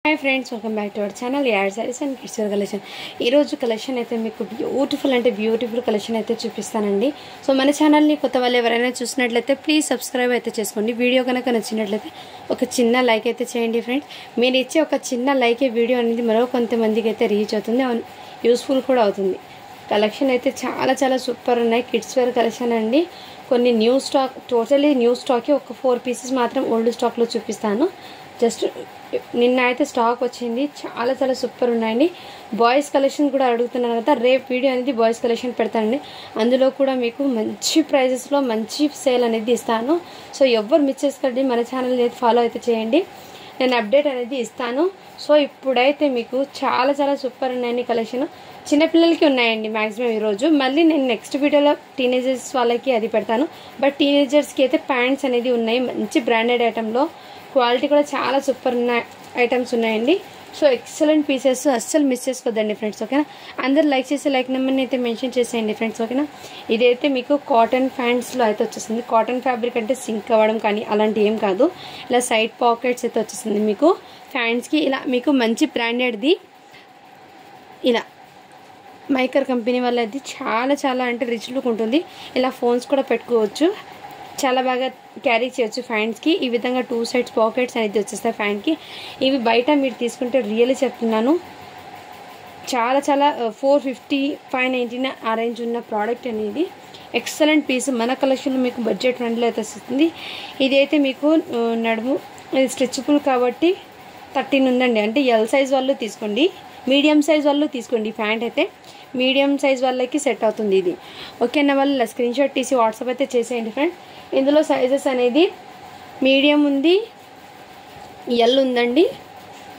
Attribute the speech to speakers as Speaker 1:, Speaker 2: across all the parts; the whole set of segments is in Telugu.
Speaker 1: Hi friends welcome back to our channel यार sarees and kids wear collection collection అయితే మీకు బ్యూటిఫుల్ అంటే బ్యూటిఫుల్ కలెక్షన్ అయితే చూపిస్తానండి। సో మన ఛానల్ ని కొత్త వాళ్ళు ఎవరైనా చూసినట్లయితే ప్లీజ్ సబ్స్క్రైబ్ అయితే చేసుకోండి। వీడియో కనుక నచ్చినట్లయితే ఒక చిన్న లైక్ అయితే చేయండి ఫ్రెండ్స్। మీరు ఇచ్చే ఒక చిన్న లైక్ ఈ వీడియో అనేది మరో కొంతమందికి అయితే రీచ్ అవుతుంది, యూస్ఫుల్ కూడా అవుతుంది। కలెక్షన్ అయితే చాలా చాలా సూపర్ ఉన్నాయి। కిడ్స్ వేర్ కలెక్షన్ అండి। కొన్ని new stock, totally new stock, ఒక 4 పీసెస్ మాత్రం ఓల్డ్ స్టాక్ లో చూపిస్తాను। జస్ట్ నిన్న అయితే స్టాక్ వచ్చింది, చాలా చాలా సూపర్ ఉన్నాయండి। బాయ్స్ కలెక్షన్ కూడా అడుగుతున్నారు కదా, రేపు వీడియో అనేది బాయ్స్ కలెక్షన్ పెడతానండి। అందులో కూడా మీకు మంచి ప్రైజెస్లో మంచి సేల్ అనేది ఇస్తాను। సో ఎవరు మిస్ చేసుకోండి, మన ఛానల్ అయితే ఫాలో అయితే చేయండి, నేను అప్డేట్ అనేది ఇస్తాను। సో ఇప్పుడైతే మీకు చాలా చాలా సూపర్ ఉన్నాయండి కలెక్షన్। చిన్నపిల్లలకి ఉన్నాయండి మ్యాక్సిమం ఈరోజు, మళ్ళీ నేను నెక్స్ట్ వీడియోలో టీనేజర్స్ వాళ్ళకి అది పెడతాను। బట్ టీనేజర్స్కి అయితే ప్యాంట్స్ అనేది ఉన్నాయి, మంచి బ్రాండెడ్ ఐటెంలో, క్వాలిటీ కూడా చాలా సూపర్ ఉన్న ఐటమ్స్ ఉన్నాయండి। సో ఎక్సలెంట్ పీసెస్, అస్సలు మిస్ చేసుకోవద్దండి ఫ్రెండ్స్, ఓకేనా। అందరు లైక్ చేసి లైక్ నెంబర్ని అయితే మెన్షన్ చేసేయండి ఫ్రెండ్స్, ఓకేనా। ఇదైతే మీకు కాటన్ ప్యాంట్స్లో అయితే వచ్చేసింది। కాటన్ ఫ్యాబ్రిక్ అంటే సింక్ అవ్వడం కానీ అలాంటి ఏం కాదు, ఇలా సైడ్ పాకెట్స్ అయితే వచ్చేసింది మీకు ప్యాంట్స్కి। ఇలా మీకు మంచి బ్రాండెడ్ది, ఇలా మైకర్ కంపెనీ వాళ్ళది చాలా చాలా అంటే రిచ్ లుక్ ఉంటుంది। ఇలా ఫోన్స్ కూడా పెట్టుకోవచ్చు, చాలా బాగా క్యారీ చేయొచ్చు ఫ్యాంట్స్కి। ఈ విధంగా 2 సైడ్స్ పాకెట్స్ అనేది వచ్చేస్తాయి ఫ్యాంట్కి। ఇవి బయట మీరు తీసుకుంటే రియల్లీ చెప్తున్నాను, చాలా చాలా 450 599 ఆ రేంజ్ ఉన్న ప్రోడక్ట్ అనేది ఎక్సలెంట్ పీస్। మన కలెక్షన్లో మీకు బడ్జెట్ ఫ్రెండ్లో అయితే వస్తుంది। ఇది అయితే మీకు నడుము, ఇది స్ట్రెచబుల్ కాబట్టి 13 ఉందండి, అంటే ఎల్ సైజ్ వాళ్ళు తీసుకోండి, మీడియం సైజ్ వాళ్ళు తీసుకోండి। ప్యాంట్ అయితే మీడియం సైజ్ వాళ్ళకి సెట్ అవుతుంది ఇది, ఓకేనా। వాళ్ళు స్క్రీన్ షాట్ తీసి వాట్సాప్ అయితే చేసేయండి ఫ్రెండ్। ఇందులో సైజెస్ అనేది మీడియం ఉంది, ఎల్ ఉందండి,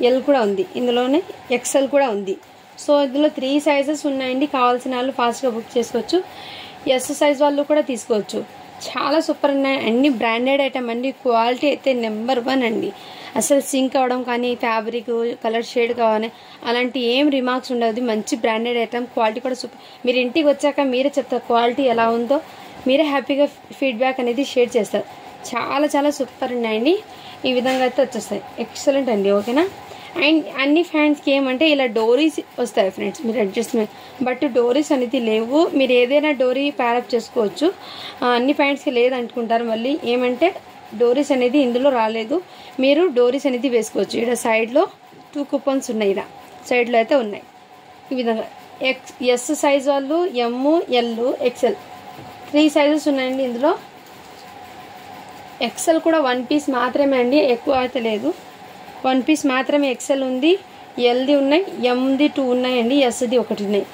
Speaker 1: ఎల్ కూడా ఉంది, ఇందులోనే ఎక్సెల్ కూడా ఉంది। సో ఇందులో 3 సైజెస్ ఉన్నాయండి, కావాల్సిన వాళ్ళు ఫాస్ట్గా బుక్ చేసుకోవచ్చు। ఎస్ సైజ్ వాళ్ళు కూడా తీసుకోవచ్చు, చాలా సూపర్ ఉన్నాయి, అన్ని బ్రాండెడ్ ఐటమ్ అండి। క్వాలిటీ అయితే నెంబర్ 1 అండి, అసలు సింక్ అవ్వడం కానీ ఫ్యాబ్రిక్ కలర్ షేడ్ కావాలి అలాంటి ఏం రిమార్క్స్ ఉండదు, మంచి బ్రాండెడ్ ఐటమ్, క్వాలిటీ కూడా సూపర్। మీరు ఇంటికి వచ్చాక మీరే చెప్తారు క్వాలిటీ ఎలా ఉందో, మీరే హ్యాపీగా ఫీడ్బ్యాక్ అనేది షేర్ చేస్తారు। చాలా చాలా సూపర్ ఉన్నాయండి, ఈ విధంగా అయితే వచ్చేస్తాయి, ఎక్సలెంట్ అండి, ఓకేనా। అండ్ అన్ని ఫ్యాంట్స్కి ఏమంటే ఇలా డోరీస్ వస్తాయి ఫ్రెండ్స్, మీరు అడ్జస్ట్మెంట్, బట్ డోరీస్ అనేది లేవు, మీరు ఏదైనా డోరీ ప్యారప్ చేసుకోవచ్చు। అన్ని ప్యాంట్స్కి లేదనుకుంటారు, మళ్ళీ ఏమంటే డోరీస్ అనేది ఇందులో రాలేదు, మీరు డోరీస్ అనేది వేసుకోవచ్చు। ఇక్కడ సైడ్లో 2 కూపన్స్ ఉన్నాయి, ఇలా సైడ్లో అయితే ఉన్నాయి, ఈ విధంగా ఎస్ సైజ్ వాళ్ళు ఎమ్, ఎల్, ఎక్సెల్ 3 సైజెస్ ఉన్నాయండి। ఇందులో ఎక్సెల్ కూడా 1 పీస్ మాత్రమే అండి, ఎక్కువ అయితే లేదు, 1 పీస్ మాత్రమే ఎక్సెల్ ఉంది, ఎల్ది ఉన్నాయి, ఎంది 2 ఉన్నాయండి, ఎస్ది 1 ఉన్నాయి।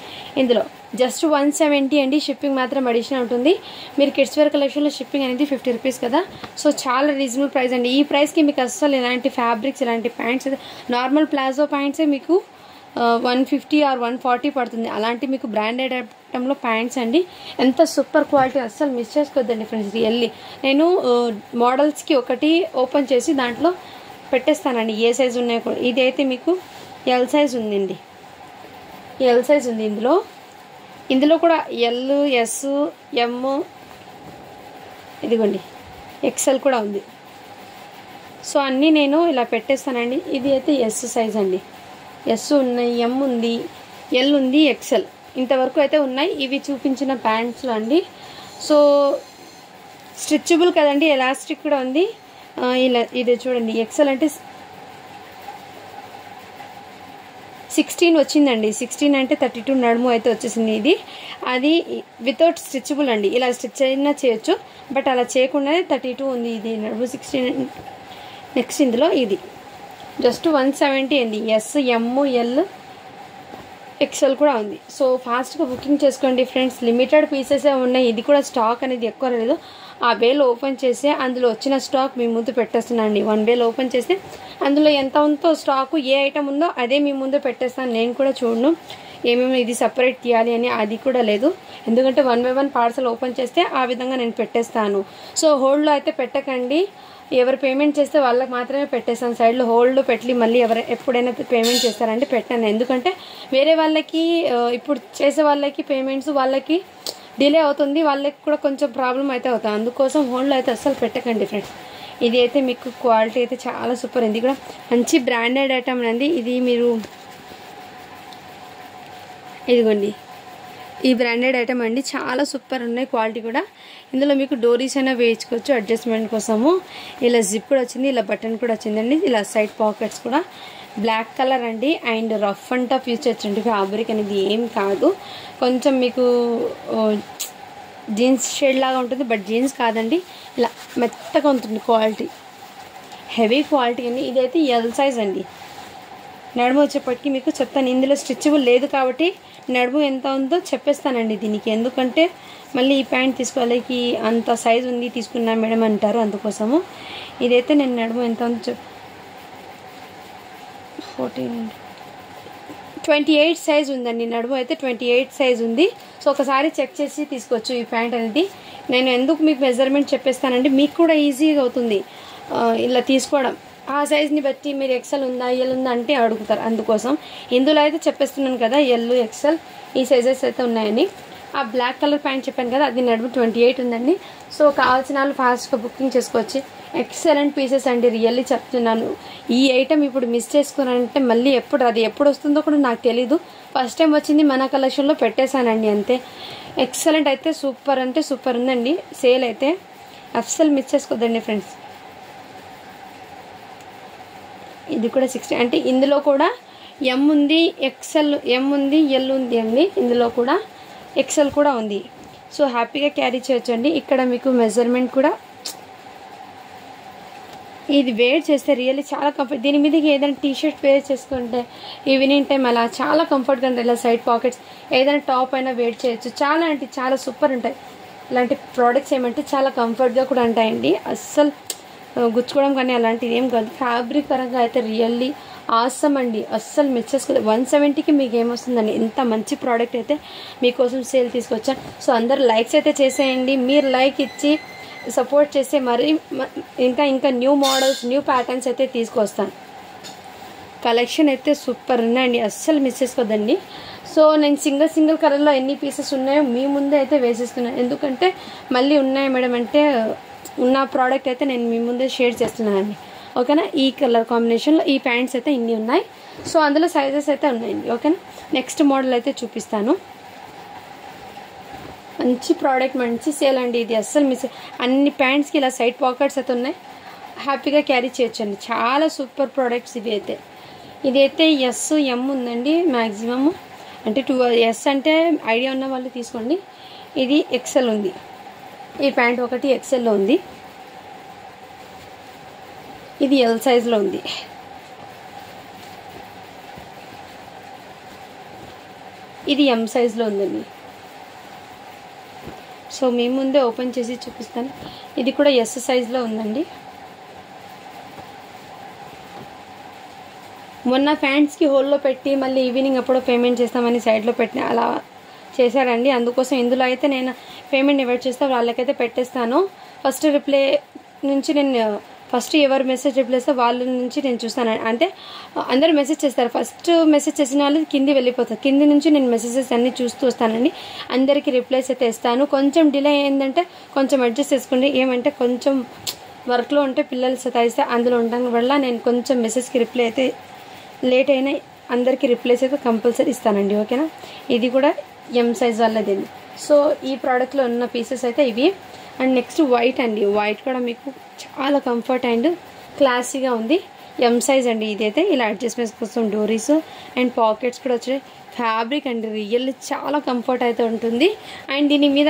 Speaker 1: ఇందులో జస్ట్ 170 అండి, షిప్పింగ్ మాత్రం అడిషనల్ ఉంటుంది। మీరు కిడ్స్ వేర్ కలెక్షన్లో షిప్పింగ్ అనేది 50 రూపీస్ కదా, సో చాలా రీజనబుల్ ప్రైస్ అండి। ఈ ప్రైస్కి మీకు అస్సలు ఇలాంటి ఫ్యాబ్రిక్స్, ఇలాంటి ప్యాంట్స్, నార్మల్ ప్లాజో ప్యాంట్సే మీకు 150 ఆర్ 140 పడుతుంది, అలాంటి మీకు బ్రాండెడ్ ఐటంలో ప్యాంట్స్ అండి, ఎంత సూపర్ క్వాలిటీ, అస్సలు మిస్ చేసుకోవద్దండి ఫ్రెండ్స్ రియల్లీ। నేను మోడల్స్కి ఒకటి ఓపెన్ చేసి దాంట్లో పెట్టేస్తానండి ఏ సైజు ఉన్నాయో కూడా। ఇది అయితే మీకు ఎల్ సైజ్ ఉందండి, ఎల్ సైజ్ ఉంది ఇందులో కూడా ఎల్, ఎస్, ఎమ్, ఇదిగోండి ఎక్సెల్ కూడా ఉంది। సో అన్నీ నేను ఇలా పెట్టేస్తానండి। ఇది అయితే ఎస్ సైజ్ అండి, ఎస్ ఉన్నాయి, ఎమ్ ఉంది, ఎల్ ఉంది, ఎక్సెల్ ఇంతవరకు అయితే ఉన్నాయి, ఇవి చూపించిన ప్యాంట్స్లో అండి। సో స్ట్రెచబుల్ కదండి, ఎలాస్టిక్ కూడా ఉంది, ఇలా ఇది చూడండి, ఎక్సెల్ అంటే 16 వచ్చిందండి, 16 అంటే 32 నడుము అయితే వచ్చేసింది ఇది, అది వితౌట్ స్ట్రెచబుల్ అండి, ఇలా స్టిచ్ అయినా చేయొచ్చు, బట్ అలా చేయకుండానే 32 ఉంది, ఇది నడుము 16। నెక్స్ట్ ఇందులో ఇది జస్ట్ 170 అండి, ఎస్, ఎమ్, ఎల్, ఎక్సెల్ కూడా ఉంది। సో ఫాస్ట్గా బుకింగ్ చేసుకోండి ఫ్రెండ్స్, లిమిటెడ్ పీసెసే ఉన్నాయి, ఇది కూడా స్టాక్ అనేది ఎక్కువ లేదు। ఆ వేలో ఓపెన్ చేసి అందులో వచ్చిన స్టాక్ మీ ముందు పెట్టేస్తున్నానండి, 1 వేలో ఓపెన్ చేస్తే అందులో ఎంత ఉందో స్టాకు, ఏ ఐటమ్ ఉందో అదే మీ ముందు పెట్టేస్తాను। నేను కూడా చూడను ఏమేమి ఇది సపరేట్ తీయాలి అని, అది కూడా లేదు, ఎందుకంటే 1 బై 1 పార్సల్ ఓపెన్ చేస్తే ఆ విధంగా నేను పెట్టేస్తాను। సో హోల్డ్లో అయితే పెట్టకండి, ఎవరు పేమెంట్ చేస్తే వాళ్ళకి మాత్రమే పెట్టేస్తాను, సైడ్లో హోల్డ్లో పెట్టి మళ్ళీ ఎప్పుడైనా పేమెంట్ చేస్తారంటే పెట్టాను, ఎందుకంటే వేరే వాళ్ళకి ఇప్పుడు చేసే వాళ్ళకి పేమెంట్స్ వాళ్ళకి డిలే అవుతుంది, వాళ్ళకి కూడా కొంచెం ప్రాబ్లం అయితే అవుతుంది, అందుకోసం హోల్డ్లో అయితే అస్సలు పెట్టకండి ఫ్రెండ్స్। ఇది అయితే మీకు క్వాలిటీ అయితే చాలా సూపర్ ఉంది. కూడా మంచి బ్రాండెడ్ ఐటమ్ అండి. ఇది మీరు ఇదిగోండి, ఈ బ్రాండెడ్ ఐటమ్ అండి, చాలా సూపర్ ఉన్నాయి క్వాలిటీ కూడా. ఇందులో మీకు డోరీస్ అయినా వేయించుకోవచ్చు అడ్జస్ట్మెంట్ కోసము. ఇలా జిప్ కూడా వచ్చింది, ఇలా బటన్ కూడా వచ్చిందండి, ఇలా సైడ్ పాకెట్స్ కూడా. బ్లాక్ కలర్ అండి, and rough and tough use చేయొచ్చండి. ఫ్యాబ్రిక్ అనేది ఏం కాదు, కొంచెం మీకు జీన్స్ షేడ్ లాగా ఉంటుంది, బట్ జీన్స్ కాదండి, ఇలా మెత్తగా ఉంటుంది క్వాలిటీ, హెవీ క్వాలిటీ అండి. ఇదైతే ఎల్ సైజ్ అండి. నడుము వచ్చేప్పటికి మీకు చెప్తాను, ఇందులో స్ట్రెచబుల్ లేదు కాబట్టి నడుము ఎంత ఉందో చెప్పేస్తానండి దీనికి. ఎందుకంటే మళ్ళీ ఈ ప్యాంట్ తీసుకోవాలి అంత సైజ్ ఉంది తీసుకున్నా మేడం అంటారు, అందుకోసము. ఇదైతే నేను నడుము ఎంత ఉందో 28 సైజ్ ఉందండి. నడుము అయితే 28 సైజ్ ఉంది. సో ఒకసారి చెక్ చేసి తీసుకోవచ్చు ఈ ప్యాంట్ అనేది. నేను ఎందుకు మీకు మెజర్మెంట్ చెప్పేస్తానండి, మీకు కూడా ఈజీగా అవుతుంది ఇలా తీసుకోవడం. ఆ సైజ్ని బట్టి మీరు ఎక్సెల్ ఉందా ఎల్ ఉందా అంటే అడుగుతారు, అందుకోసం ఇందులో అయితే చెప్పేస్తున్నాను కదా, ఎల్ ఎక్సెల్ ఈ సైజెస్ అయితే ఉన్నాయని. ఆ బ్లాక్ కలర్ ప్యాంట్ చెప్పాను కదా, అది నడుము 28 ఉందండి. సో కావాల్సిన వాళ్ళు ఫాస్ట్గా బుకింగ్ చేసుకోవచ్చు. ఎక్సలెంట్ పీసెస్ అండి, రియల్లీ చెప్తున్నాను. ఈ ఐటమ్ ఇప్పుడు మిస్ చేసుకున్నానంటే మళ్ళీ ఎప్పుడు వస్తుందో కూడా నాకు తెలీదు. ఫస్ట్ టైం వచ్చింది మన కలెక్షన్లో పెట్టేశానండి అంతే. ఎక్సలెంట్ అయితే సూపర్ అంటే సూపర్ ఉందండి. సేల్ అయితే అస్సలు మిస్ చేసుకోద్దండి ఫ్రెండ్స్. ఇది కూడా 60 అంటే ఇందులో కూడా ఎం ఉంది, ఎక్సెల్ ఎం ఉంది, ఎల్ ఉంది అండి. ఇందులో కూడా ఎక్సెల్ కూడా ఉంది. సో హ్యాపీగా క్యారీ చేయొచ్చు అండి. ఇక్కడ మీకు మెజర్మెంట్ కూడా, ఇది వేర్ చేస్తే రియల్లీ చాలా కంఫర్ట్. దీని మీదకి ఏదైనా టీషర్ట్ వేర్ చేసుకుంటే ఈవినింగ్ టైం అలా చాలా కంఫర్ట్గా ఉంటాయి. ఇలా సైడ్ పాకెట్స్ ఏదైనా టాప్ అయినా వేర్ చేయొచ్చు. చాలా అంటే చాలా సూపర్ ఉంటాయి. ఇలాంటి ప్రోడక్ట్స్ ఏమంటే చాలా కంఫర్ట్గా కూడా ఉంటాయండి. అస్సలు గుచ్చుకోవడం కానీ అలాంటిది ఏం కాదు. ఫ్యాబ్రిక్ పరంగా అయితే రియల్లీ ఆసమ్ అండి, అస్సలు మిస్ చేసుకోలేదు. 170కి మీకు ఏమొస్తుందండి, ఇంత మంచి ప్రోడక్ట్ అయితే మీకోసం సేల్ తీసుకొచ్చాను. సో అందరు లైక్స్ అయితే చేసేయండి. మీరు లైక్ ఇచ్చి సపోర్ట్ చేస్తే మరి ఇంకా న్యూ మోడల్స్, న్యూ ప్యాటర్న్స్ అయితే తీసుకొస్తాను. కలెక్షన్ అయితే సూపర్ ఉందండి, అస్సలు మిస్ చేసుకోదండి. సో నేను సింగిల్ కలర్లో ఎన్ని పీసెస్ ఉన్నాయో మీ ముందే అయితే వేసేస్తున్నాను. ఎందుకంటే మళ్ళీ ఉన్నాయి మేడం అంటే ఉన్న ప్రోడక్ట్ అయితే నేను మీ ముందే షేర్ చేస్తున్నానండి. ఓకేనా, ఈ కలర్ కాంబినేషన్లో ఈ ప్యాంట్స్ అయితే ఇన్ని ఉన్నాయి. సో అందులో సైజెస్ అయితే ఉన్నాయండి. ఓకేనా, నెక్స్ట్ మోడల్ అయితే చూపిస్తాను. మంచి ప్రోడక్ట్, మంచి సేల్ అండి. ఇది అస్సలు మిస్, అన్ని ప్యాంట్స్కి ఇలా సైడ్ పాకెట్స్ అయితే ఉన్నాయి, హ్యాపీగా క్యారీ చేయొచ్చండి. చాలా సూపర్ ప్రోడక్ట్స్ ఇవి అయితే. ఇదైతే ఎస్ ఎం ఉందండి మ్యాక్సిమమ్, అంటే 2S అంటే ఐడియా ఉన్న వాళ్ళు తీసుకోండి. ఇది ఎక్సెల్ ఉంది, ఈ ప్యాంట్ ఒకటి ఎక్సెల్లో ఉంది, ఇది ఎల్ సైజ్లో ఉంది. ఇది ఎం సైజ్లో ఉందండి. సో మీ ముందే ఓపెన్ చేసి చూపిస్తాను. ఇది కూడా ఎస్ సైజ్లో ఉందండి. మొన్న ప్యాంట్స్కి హోల్లో పెట్టి మళ్ళీ ఈవినింగ్ అప్పుడు పేమెంట్ చేస్తామని సైడ్లో పెట్టిన అలా చేశారండి. అందుకోసం ఇందులో అయితే నేను పేమెంట్ ఇన్వైట్ చేస్తే వాళ్ళకైతే పెట్టేస్తాను. ఫస్ట్ రిప్లై నుంచి నేను ఫస్ట్ ఎవరు మెసేజ్ రిప్లై చేస్తే వాళ్ళ నుంచి నేను చూస్తాను. అంటే అందరూ మెసేజ్ చేస్తారు, ఫస్ట్ మెసేజ్ చేసిన వాళ్ళు కింది వెళ్ళిపోతారు, కింది నుంచి నేను మెసేజెస్ అన్నీ చూస్తూ వస్తానండి. అందరికీ రిప్లైస్ అయితే ఇస్తాను. కొంచెం డిలే అయిందంటే కొంచెం అడ్జస్ట్ చేసుకోండి. ఏమంటే కొంచెం వర్క్లో ఉంటే పిల్లలు సతాయిస్తే అందులో ఉండడం వల్ల నేను కొంచెం మెసేజ్కి రిప్లై అయితే లేట్ అయినా అందరికీ రిప్లైస్ అయితే కంపల్సరీ ఇస్తానండి. ఓకేనా, ఇది కూడా ఎం సైజ్ వాళ్ళదండి. సో ఈ ప్రోడక్ట్లో ఉన్న పీసెస్ అయితే ఇవి. అండ్ నెక్స్ట్ వైట్ అండి, వైట్ కూడా మీకు చాలా కంఫర్ట్ అండ్ క్లాసీగా ఉంది. ఎం సైజ్ అండి. ఇదైతే ఇలా అడ్జస్ట్మెంట్స్ కోసం డోరీస్ అండ్ పాకెట్స్ కూడా వచ్చాయి. ఫ్యాబ్రిక్ అండి రియల్లీ చాలా కంఫర్ట్ అయితే ఉంటుంది. అండ్ దీని మీద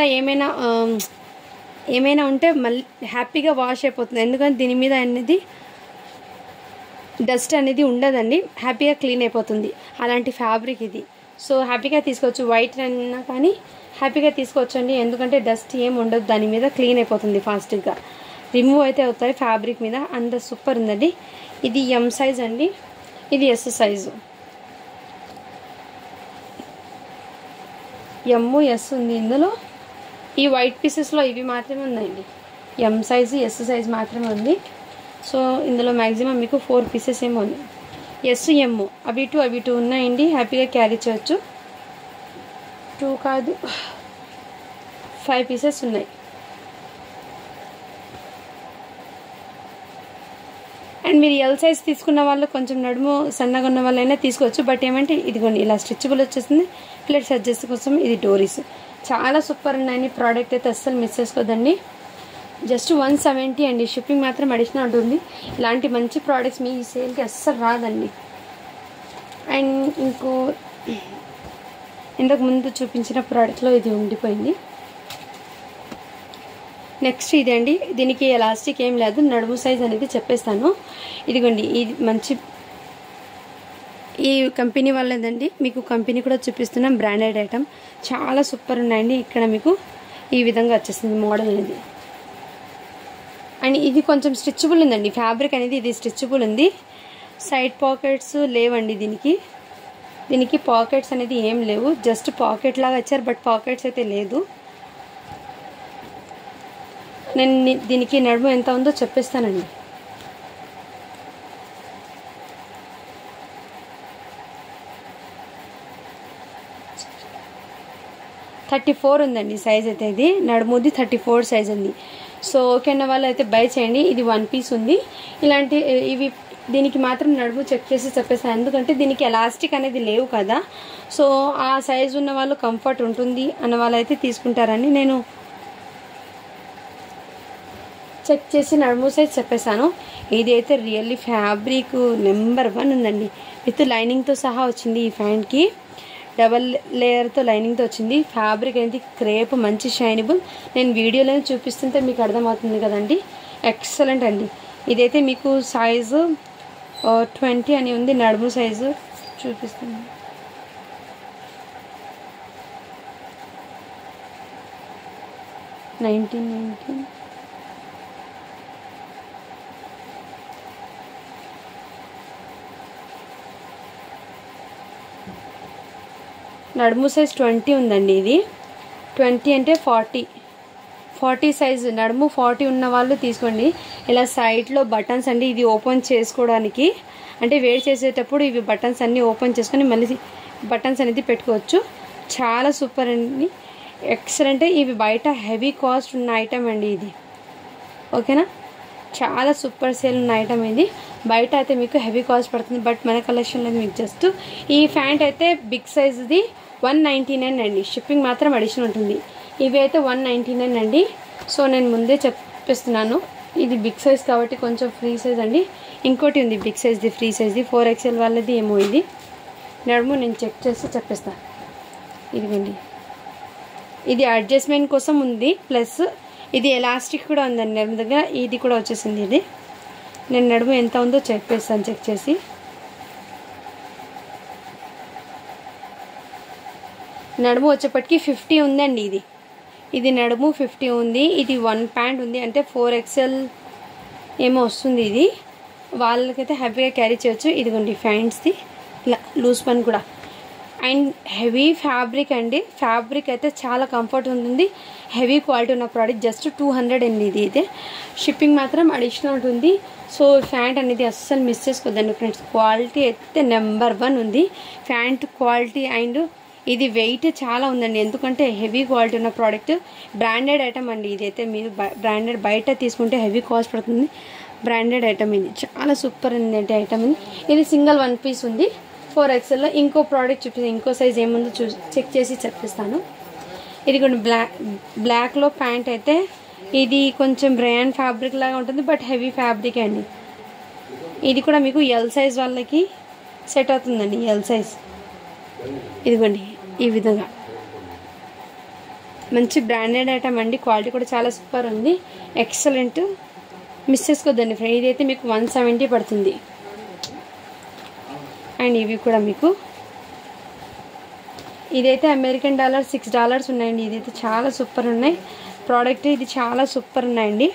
Speaker 1: ఏమైనా ఉంటే మళ్ళీ హ్యాపీగా వాష్ అయిపోతుంది, ఎందుకంటే దీని మీద అనేది డస్ట్ అనేది ఉండదండి, హ్యాపీగా క్లీన్ అయిపోతుంది. అలాంటి ఫ్యాబ్రిక్ ఇది. సో హ్యాపీగా తీసుకోవచ్చు, వైట్ అయినా కానీ హ్యాపీగా తీసుకోవచ్చు అండి. ఎందుకంటే డస్ట్ ఏం ఉండదు దాని మీద, క్లీన్ అయిపోతుంది ఫాస్ట్గా, రిమూవ్ అయితే అవుతాయి ఫ్యాబ్రిక్ మీద. అంత సూపర్ ఉందండి. ఇది ఎం సైజ్ అండి, ఇది ఎస్ సైజు. ఎమ్ ఎస్ ఉంది ఇందులో. ఈ వైట్ పీసెస్లో ఇవి మాత్రమే ఉన్నాయండి, ఎం సైజు ఎస్ సైజ్ మాత్రమే ఉంది. సో ఇందులో మ్యాక్సిమం మీకు 4 పీసెస్ ఏమో ఉన్నాయి. ఎస్ ఎమ్ అవి టూ ఉన్నాయండి, హ్యాపీగా క్యారీ చేయొచ్చు. 2 కాదు 5 పీసెస్ ఉన్నాయి. అండ్ మీరు ఎల్ సైజ్ తీసుకున్న వాళ్ళు కొంచెం నడుము సన్నగా ఉన్న వాళ్ళైనా తీసుకోవచ్చు. బట్ ఏమంటే ఇదిగోండి ఇలా స్ట్రెచబుల్ వచ్చేసింది. ప్లేట్స్ అడ్జస్ట్ కోసం ఇది డోరీస్. చాలా సూపర్ ఉన్నాయని ప్రోడక్ట్ అయితే అస్సలు మిస్ చేసుకోదండి. జస్ట్ 170 అండి. షిప్పింగ్ మాత్రం అడిషనల్ ఉంటుంది. ఇలాంటి మంచి ప్రోడక్ట్స్ మీ సేల్కి అస్సలు రాదండి. అండ్ ఇంతకు ముందు చూపించిన ప్రోడక్ట్లో ఇది ఉండిపోయింది. నెక్స్ట్ ఇదండి. దీనికి ఎలాస్టిక్ ఏం లేదు, నడుము సైజ్ అనేది చెప్పేస్తాను. ఇదిగోండి ఇది మంచి ఈ కంపెనీ వాళ్ళదండి. మీకు కంపెనీ కూడా చూపిస్తున్నాం. బ్రాండెడ్ ఐటమ్ చాలా సూపర్ ఉన్నాయండి. ఇక్కడ మీకు ఈ విధంగా వచ్చేస్తుంది మోడల్ అనేది. అండ్ ఇది కొంచెం స్టిచబుల్ ఉందండి. ఫ్యాబ్రిక్ అనేది ఇది స్టిచబుల్ ఉంది. సైడ్ పాకెట్స్ లేవండి. దీనికి పాకెట్స్ అనేది ఏం లేవు. జస్ట్ పాకెట్ లాగా వచ్చారు, బట్ పాకెట్స్ అయితే లేదు. నేను దీనికి నడుము ఎంత ఉందో చెప్పేస్తానండి. $34 ఉందండి సైజ్ అయితే. ఇది నడుముది 34 సైజ్ ఉంది. సో ఓకే అన్న వాళ్ళు అయితే బై చేయండి. ఇది 1 పీస్ ఉంది. ఇలాంటి ఇవి దీనికి మాత్రం నడుము చెక్ చేసి చెప్పేస్తాను. ఎందుకంటే దీనికి ఎలాస్టిక్ అనేది లేవు కదా. సో ఆ సైజ్ ఉన్న వాళ్ళు కంఫర్ట్ ఉంటుంది అన్న వాళ్ళు అయితే తీసుకుంటారని నేను చెక్ చేసి నడుము సైజ్ చెప్పేశాను. ఇది అయితే రియల్లీ ఫ్యాబ్రిక్ నెంబర్ 1 ఉందండి. విత్ లైనింగ్తో సహా వచ్చింది. ఈ ప్యాంట్కి డబల్ లేయర్తో లైనింగ్తో వచ్చింది. ఫ్యాబ్రిక్ అనేది క్రేప్ మంచి షైనబుల్. నేను వీడియోలోనే చూపిస్తుంటే మీకు అర్థమవుతుంది కదండి. ఎక్సలెంట్ అండి. ఇదైతే మీకు సైజు 20 అని ఉంది. నడుము సైజు చూపిస్తుంది. నైన్టీన్ నడుము సైజ్ 20 ఉందండి. ఇది 20 అంటే 40 సైజు. నడుము 40 ఉన్న వాళ్ళు తీసుకోండి. ఇలా సైడ్లో బటన్స్ అండి. ఇది ఓపెన్ చేసుకోవడానికి, అంటే వేడి చేసేటప్పుడు ఇవి బటన్స్ అన్నీ ఓపెన్ చేసుకొని మళ్ళీ బటన్స్ అనేది పెట్టుకోవచ్చు. చాలా సూపర్ అండి. ఎక్సలెంట్. ఇవి బయట హెవీ కాస్ట్ ఉన్న ఐటమ్ అండి ఇది. ఓకేనా. చాలా సూపర్ సేల్ ఉన్న ఐటమ్ ఇది. బయట అయితే మీకు హెవీ కాస్ట్ పడుతుంది, బట్ మన కలెక్షన్లో మీకు జస్ట్ ఈ ప్యాంట్ అయితే బిగ్ సైజ్ది 199 అండి. షిప్పింగ్ మాత్రం అడిషనల్ ఉంటుంది. ఇవి అయితే 199 అండి. సో నేను ముందే చెప్పిస్తున్నాను. ఇది బిగ్ సైజ్ కాబట్టి కొంచెం ఫ్రీ సైజ్ అండి. ఇంకోటి ఉంది బిగ్ సైజ్ది, ఫ్రీ సైజ్ది 4XL వాళ్ళది ఏమో. ఇది నడుము నేను చెక్ చేసి చెప్పేస్తాను. ఇదిగోండి, ఇది అడ్జస్ట్మెంట్ కోసం ఉంది. ప్లస్ ఇది ఎలాస్టిక్ కూడా ఉందండి నడుము దగ్గర. ఇది కూడా వచ్చేసింది. ఇది నేను నడుము ఎంత ఉందో చెప్పేస్తాను చెక్ చేసి. నడుము వచ్చేప్పటికి 50 ఉందండి. ఇది నడుము 50 ఉంది. ఇది 1 ప్యాంట్ ఉంది, అంటే 4XL ఏమో వస్తుంది. ఇది వాళ్ళకైతే హ్యాపీగా క్యారీ చేయొచ్చు. ఇదిగోండి ఫ్యాంట్స్ది ఇలా లూజ్ పని కూడా. అండ్ హెవీ ఫ్యాబ్రిక్ అండి. ఫ్యాబ్రిక్ అయితే చాలా కంఫర్ట్ ఉంటుంది. హెవీ క్వాలిటీ ఉన్న ప్రోడక్ట్. జస్ట్ 200 అండి. ఇది అయితే షిప్పింగ్ మాత్రం అడిషనల్ ఉంటుంది. సో ప్యాంట్ అనేది అస్సలు మిస్ చేసుకోవద్దండి ఫ్రెండ్స్. క్వాలిటీ అయితే నెంబర్ 1 ఉంది. ప్యాంట్ క్వాలిటీ అండ్ ఇది వెయిట్ చాలా ఉందండి. ఎందుకంటే హెవీ క్వాలిటీ ఉన్న ప్రోడక్ట్. బ్రాండెడ్ ఐటమ్ అండి. ఇదైతే మీరు బ్రాండెడ్ బయట తీసుకుంటే హెవీ కాస్ట్ పడుతుంది. బ్రాండెడ్ ఐటమ్ ఇది. చాలా సూపర్ ఉంది అంటే ఐటమ్ ఇది. ఇది సింగిల్ 1 పీస్ ఉంది 4XLలో. ఇంకో ప్రోడక్ట్ చూపిస్తాను. ఇంకో సైజ్ ఏముందో చెక్ చేసి చెప్పిస్తాను. ఇది కూడా బ్లాక్లో ప్యాంట్ అయితే ఇది కొంచెం బ్రాండ్ ఫ్యాబ్రిక్ లాగా ఉంటుంది, బట్ హెవీ ఫ్యాబ్రిక్ అండి. ఇది కూడా మీకు ఎల్ సైజ్ వాళ్ళకి సెట్ అవుతుందండి. L size. ఇదిగోండి ఈ విధంగా మంచి బ్రాండెడ్ ఐటమ్ అండి. క్వాలిటీ కూడా చాలా సూపర్ ఉంది. ఎక్సలెంట్. మిస్ చేసుకోవద్దండి ఫ్రెండ్. ఇదైతే మీకు 170 పడుతుంది. అండ్ ఇవి కూడా మీకు ఇదైతే అమెరికన్ డాలర్ $6 ఉన్నాయండి. ఇదైతే చాలా సూపర్ ఉన్నాయి ప్రోడక్ట్. ఇది చాలా సూపర్ ఉన్నాయండి.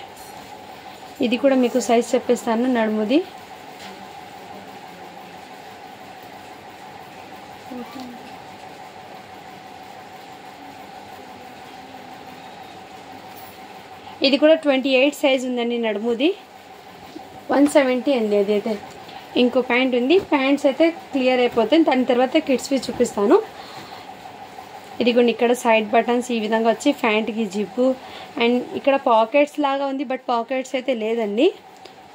Speaker 1: ఇది కూడా మీకు సైజ్ చెప్పేస్తాను. నడుముది ఇది కూడా 28 సైజ్ ఉందండి. నడుముది 170 అండి. అదైతే ఇంకో ప్యాంట్ ఉంది. ప్యాంట్స్ అయితే క్లియర్ అయిపోతాయి. దాని తర్వాత కిడ్స్వి చూపిస్తాను. ఇదిగోండి ఇక్కడ సైడ్ బటన్స్ ఈ విధంగా వచ్చి ప్యాంట్కి జిప్పు. అండ్ ఇక్కడ పాకెట్స్ లాగా ఉంది, బట్ పాకెట్స్ అయితే లేదండి.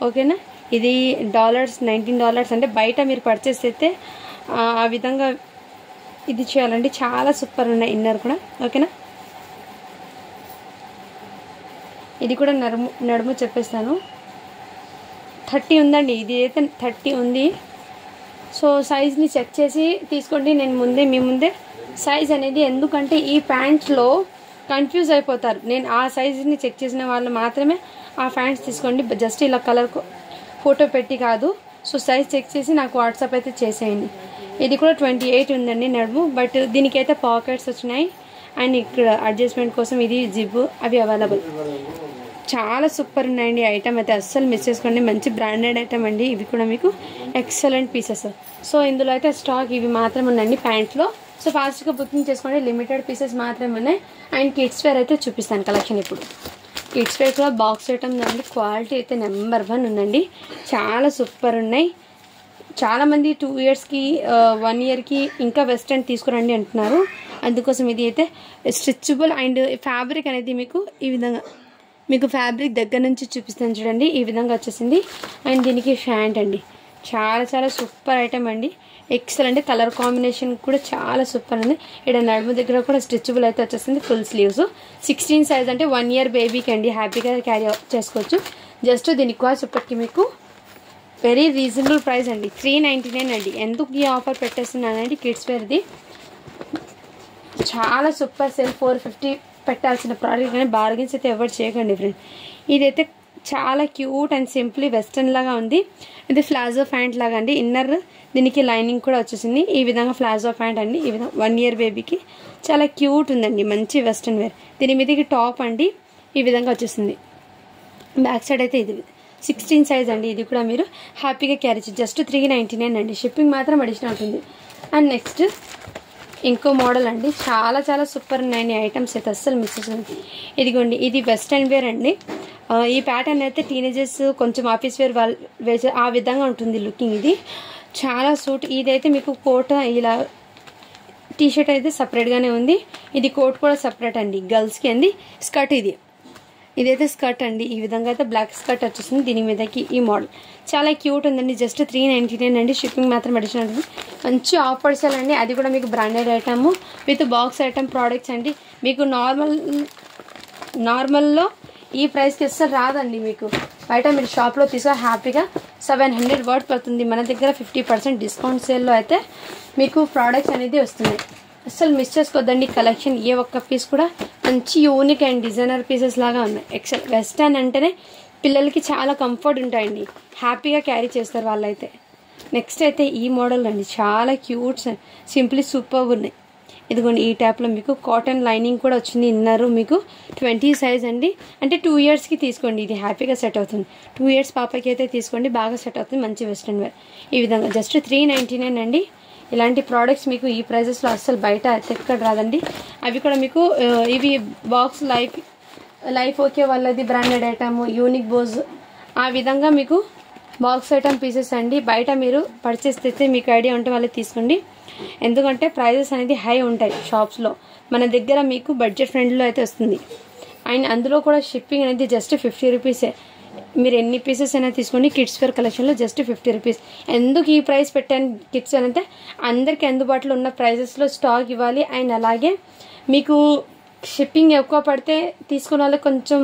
Speaker 1: ఓకేనా. ఇది డాలర్స్, $19 అంటే బయట మీరు పర్చేస్ అయితే ఆ విధంగా ఇది చేయాలండి. చాలా సూపర్ ఉన్నాయి ఇన్నర్ కూడా. ఓకేనా, ఇది కూడా నడుము చెప్పేస్తాను. 30 ఉందండి. ఇది అయితే 30 ఉంది. సో సైజ్ని చెక్ చేసి తీసుకోండి. నేను మీ ముందే సైజ్ అనేది, ఎందుకంటే ఈ ప్యాంట్స్లో కన్ఫ్యూజ్ అయిపోతారు. నేను ఆ సైజ్ని చెక్ చేసిన వాళ్ళు మాత్రమే ఆ ప్యాంట్స్ తీసుకోండి. జస్ట్ ఇలా కలర్ ఫోటో పెట్టి కాదు. సో సైజ్ చెక్ చేసి నాకు వాట్సాప్ అయితే చేసేయండి. ఇది కూడా 28 ఉందండి నడుము. బట్ దీనికైతే పాకెట్స్ వచ్చినాయి అండ్ ఇక్కడ అడ్జస్ట్మెంట్ కోసం ఇది జిబ్బు అవి అవైలబుల్. చాలా సూపర్ ఉన్నాయండి ఐటమ్ అయితే, అస్సలు మిస్ చేసుకోండి. మంచి బ్రాండెడ్ ఐటమ్ అండి. ఇవి కూడా మీకు ఎక్సలెంట్ పీసెస్. సో ఇందులో అయితే స్టాక్ ఇవి మాత్రం ఉందండి ప్యాంట్లో. సో ఫాస్ట్గా బుకింగ్ చేసుకోండి. లిమిటెడ్ పీసెస్ మాత్రమే ఉన్నాయి. అండ్ కిడ్స్ వేర్ అయితే చూపిస్తాను కలెక్షన్. ఇప్పుడు కిడ్స్ వేర్ కూడా బాక్స్ ఐటమ్ ఉందండి. క్వాలిటీ అయితే నెంబర్ 1 ఉందండి. చాలా సూపర్ ఉన్నాయి. చాలామంది 2 ఇయర్స్కి 1 ఇయర్కి ఇంకా వెస్ట్రన్ తీసుకురండి అంటున్నారు. అందుకోసం ఇది అయితే స్ట్రెచబుల్ అండ్ ఫ్యాబ్రిక్ అనేది మీకు ఈ విధంగా, మీకు ఫ్యాబ్రిక్ దగ్గర నుంచి చూపిస్తాను చూడండి. ఈ విధంగా వచ్చేసింది. అండ్ దీనికి ప్యాంట్ అండి. చాలా చాలా సూపర్ ఐటమ్ అండి. ఎక్సలెంట్. కలర్ కాంబినేషన్ కూడా చాలా సూపర్ ఉంది. ఇక్కడ నడుము దగ్గర కూడా స్ట్రెచబుల్ అయితే వచ్చేసింది. Full sleeves. 16 సైజ్ అంటే 1 ఇయర్ బేబీకి అండి. హ్యాపీగా క్యారీ చేసుకోవచ్చు. జస్ట్ దీని కాస్ట్ ఇప్పటికి మీకు వెరీ రీజనబుల్ ప్రైస్ అండి. 399 అండి. ఎందుకు ఈ ఆఫర్ పెట్టేస్తున్నానండి, కిడ్స్ వేర్ది చాలా సూపర్ సేల్. 450 పెట్టాల్సిన ప్రోడక్ట్ కానీ బార్గెన్స్ అయితే ఎవరు చేయకండి ఫ్రెండ్. ఇదైతే చాలా క్యూట్ అండ్ సింప్లీ వెస్ట్రన్ లాగా ఉంది. ఇది ప్లాజో ప్యాంట్ లాగా అండి. ఇన్నర్ దీనికి లైనింగ్ కూడా వచ్చేసింది. ఈ విధంగా ప్లాజో ప్యాంట్ అండి. ఈ విధంగా 1 ఇయర్ బేబీకి చాలా క్యూట్ ఉందండి. మంచి వెస్ట్రన్ వేర్. దీని మీదకి టాప్ అండి ఈ విధంగా వచ్చేసింది. బ్యాక్ సైడ్ అయితే ఇది 16 సైజ్ అండి. ఇది కూడా మీరు హ్యాపీగా క్యారీ చేయొచ్చు. జస్ట్ 399 అండి. షిప్పింగ్ మాత్రం అడిషనల్ ఉంటుంది. అండ్ నెక్స్ట్ ఇంకో మోడల్ అండి. చాలా చాలా సూపర్ ఉన్నాయండి ఐటమ్స్ అయితే, అస్సలు మిస్ అవుతుంది. ఇదిగోండి, ఇది వెస్ట్రన్ వేర్ అండి. ఈ ప్యాటర్న్ అయితే టీనేజర్స్ కొంచెం ఆఫీస్ వేర్ వేసే ఆ విధంగా ఉంటుంది లుకింగ్. ఇది చాలా సూట్. ఇదైతే మీకు కోట్ ఇలా టీషర్ట్ అయితే సపరేట్గానే ఉంది. ఇది కోట్ కూడా సపరేట్ అండి గర్ల్స్కి అండి. స్కర్ట్ ఇదైతే స్కర్ట్ అండి. ఈ విధంగా అయితే బ్లాక్ స్కర్ట్ వచ్చేసింది. దీని మీదకి ఈ మోడల్ చాలా క్యూట్ ఉందండి. జస్ట్ 399 అండి. షిప్పింగ్ మాత్రం అడిషనల్ ఉంటుంది. మంచి ఆఫర్స్ అండి. అది కూడా మీకు branded item with box item products అండి. మీకు నార్మల్లో ఈ ప్రైస్కి అస్సలు రాదండి. మీకు బయట మీరు షాప్లో తీసుకొని హ్యాపీగా 700 వర్త్ పడుతుంది. మన దగ్గర 50% డిస్కౌంట్ సేల్లో అయితే మీకు ప్రోడక్ట్స్ అనేది వస్తున్నాయి. అస్సలు మిస్ చేసుకోవద్దండి కలెక్షన్. ఏ ఒక్క పీస్ కూడా మంచి యూనిక్ అండ్ డిజైనర్ పీసెస్ లాగా ఉన్నాయి. ఎక్సెల్ వెస్టర్న్ అంటేనే పిల్లలకి చాలా కంఫర్ట్ ఉంటాయండి. హ్యాపీగా క్యారీ చేస్తారు వాళ్ళైతే. నెక్స్ట్ అయితే ఈ మోడల్ అండి. చాలా క్యూట్ సింప్లీ సూపర్ ఉన్నాయి. ఇదిగోండి ఈ టైప్లో మీకు కాటన్ లైనింగ్ కూడా వచ్చింది. ఇన్నరు మీకు 20 సైజ్ అండి. అంటే 2 ఇయర్స్కి తీసుకోండి. ఇది హ్యాపీగా సెట్ అవుతుంది. 2 ఇయర్స్ పాపకి అయితే తీసుకోండి, బాగా సెట్ అవుతుంది. మంచి వెస్ట్రన్ వేర్. ఈ విధంగా జస్ట్ 399 అండి. ఇలాంటి ప్రోడక్ట్స్ మీకు ఈ ప్రైజెస్లో అస్సలు బయట ఎక్కడ రాదండి. అవి కూడా మీకు ఇవి బాక్స్ లైఫ్ ఓకే వాళ్ళది బ్రాండెడ్ ఐటమ్, యూనిక్ బోజ్ ఆ విధంగా మీకు బాక్స్ ఐటమ్ పీసెస్ అండి. బయట మీరు పర్చేస్ చేస్తే మీకు ఐడియా ఉంటే వాళ్ళకి తీసుకోండి. ఎందుకంటే ప్రైజెస్ అనేది హై ఉంటాయి షాప్స్లో. మన దగ్గర మీకు బడ్జెట్ ఫ్రెండ్లో అయితే వస్తుంది. అండ్ అందులో కూడా షిప్పింగ్ అనేది జస్ట్ 50 రూపీసే. మీరు ఎన్ని పీసెస్ అయినా తీసుకోండి. కిడ్స్ వేర్ కలెక్షన్లో జస్ట్ 50 రూపీస్. ఎందుకు ఈ ప్రైస్ పెట్టాను కిడ్స్ వేర్ అంటే అందరికీ అందుబాటులో ఉన్న ప్రైజెస్లో స్టాక్ ఇవ్వాలి. అండ్ అలాగే మీకు షిప్పింగ్ ఎక్కువ పడితే తీసుకున్న వాళ్ళకి కొంచెం